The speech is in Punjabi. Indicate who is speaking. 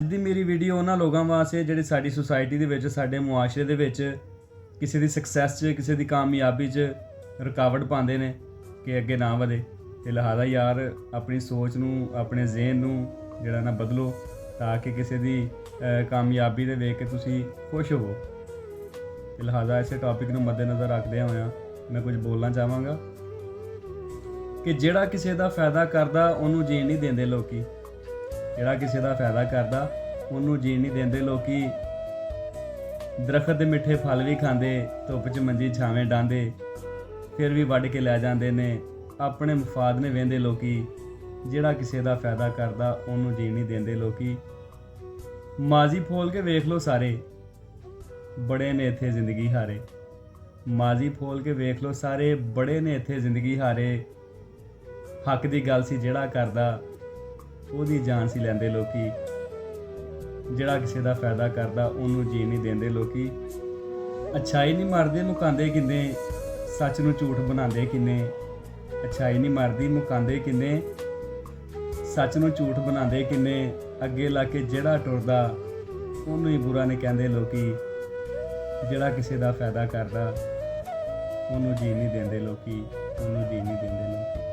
Speaker 1: ਅੱਜ ਦੀ ਮੇਰੀ ਵੀਡੀਓ ਉਹਨਾਂ ਲੋਕਾਂ ਵਾਸਤੇ ਜਿਹੜੇ ਸਾਡੀ ਸੁਸਾਇਟੀ ਦੇ ਵਿੱਚ ਸਾਡੇ ਮੁਆਸ਼ਰੇ ਦੇ ਵਿੱਚ ਕਿਸੇ ਦੀ ਸਕਸੈਸ 'ਚ ਕਿਸੇ ਦੀ ਕਾਮਯਾਬੀ 'ਚ ਰੁਕਾਵਟ ਪਾਉਂਦੇ ਨੇ ਕਿ ਅੱਗੇ ਨਾ ਵਧੇ। ਤੇ ਲਿਹਾਜ਼ਾ ਯਾਰ ਆਪਣੀ ਸੋਚ ਨੂੰ ਆਪਣੇ ਜ਼ਿਹਨ ਨੂੰ ਜਿਹੜਾ ਨਾ ਬਦਲੋ ਤਾਂ ਕਿ ਕਿਸੇ ਦੀ ਕਾਮਯਾਬੀ ਦੇ ਵੇਖ ਕੇ ਤੁਸੀਂ ਖੁਸ਼ ਹੋਵੋ। ਤੇ ਲਿਹਾਜ਼ਾ ਇਸੇ ਟੌਪਿਕ ਨੂੰ ਮੱਦੇਨਜ਼ਰ ਰੱਖਦਿਆਂ ਹੋਇਆਂ ਮੈਂ ਕੁਝ ਬੋਲਣਾ ਚਾਹਾਂਗਾ ਕਿ ਜਿਹੜਾ ਕਿਸੇ ਦਾ ਫਾਇਦਾ ਕਰਦਾ ਉਹਨੂੰ ਜੀਣ ਨਹੀਂ ਦਿੰਦੇ ਲੋਕੀ। ਜਿਹੜਾ ਕਿਸੇ ਦਾ ਫਾਇਦਾ ਕਰਦਾ ਉਹਨੂੰ ਜੀਣ ਨਹੀਂ ਦਿੰਦੇ ਲੋਕੀ। ਦਰਖਤ ਦੇ ਮਿੱਠੇ ਫਲ ਵੀ ਖਾਂਦੇ, ਧੁੱਪ 'ਚ ਮੰਜੀ ਛਾਵੇਂ ਡਾਂਦੇ, ਫਿਰ ਵੀ ਵੱਢ ਕੇ ਲੈ ਜਾਂਦੇ ਨੇ। ਆਪਣੇ ਮਫਾਦ ਨੇ ਵਹਿੰਦੇ ਲੋਕੀ। ਜਿਹੜਾ ਕਿਸੇ ਦਾ ਫਾਇਦਾ ਕਰਦਾ ਉਹਨੂੰ ਜੀਣ ਨਹੀਂ ਦਿੰਦੇ ਲੋਕੀ। ਮਾਜ਼ੀ ਫੋਲ ਕੇ ਵੇਖ ਲਓ ਸਾਰੇ, ਬੜੇ ਨੇ ਇੱਥੇ ਜ਼ਿੰਦਗੀ ਹਾਰੇ। ਮਾਜ਼ੀ ਫੋਲ ਕੇ ਵੇਖ ਲਓ ਸਾਰੇ, ਬੜੇ ਨੇ ਇੱਥੇ ਜ਼ਿੰਦਗੀ ਹਾਰੇ। ਹੱਕ ਦੀ ਗੱਲ ਸੀ ਜਿਹੜਾ ਕਰਦਾ ਉਹਦੀ ਜਾਨ ਸੀ ਲੈਂਦੇ ਲੋਕੀ। ਜਿਹੜਾ ਕਿਸੇ ਦਾ ਫਾਇਦਾ ਕਰਦਾ ਉਹਨੂੰ ਜੀਣ ਨਹੀਂ ਦਿੰਦੇ ਲੋਕੀ। ਅੱਛਾਈ ਨਹੀਂ ਮਰਦੇ ਮੁਕਾਉਂਦੇ ਕਿੰਨੇ, ਸੱਚ ਨੂੰ ਝੂਠ ਬਣਾਉਂਦੇ ਕਿੰਨੇ। ਅੱਛਾਈ ਨਹੀਂ ਮਰਦੀ ਮੁਕਾਉਂਦੇ ਕਿੰਨੇ, ਸੱਚ ਨੂੰ ਝੂਠ ਬਣਾਉਂਦੇ ਕਿੰਨੇ। ਅੱਗੇ ਲਾ ਕੇ ਜਿਹੜਾ ਟੁਰਦਾ ਉਹਨੂੰ ਹੀ ਬੁਰਾ ਨਹੀਂ ਕਹਿੰਦੇ ਲੋਕੀ। ਜਿਹੜਾ ਕਿਸੇ ਦਾ ਫਾਇਦਾ ਕਰਦਾ ਉਹਨੂੰ ਜੀਣ ਨਹੀਂ ਦਿੰਦੇ ਲੋਕੀ, ਉਹਨੂੰ ਜੀਣ ਨਹੀਂ ਦਿੰਦੇ ਲੋਕੀ।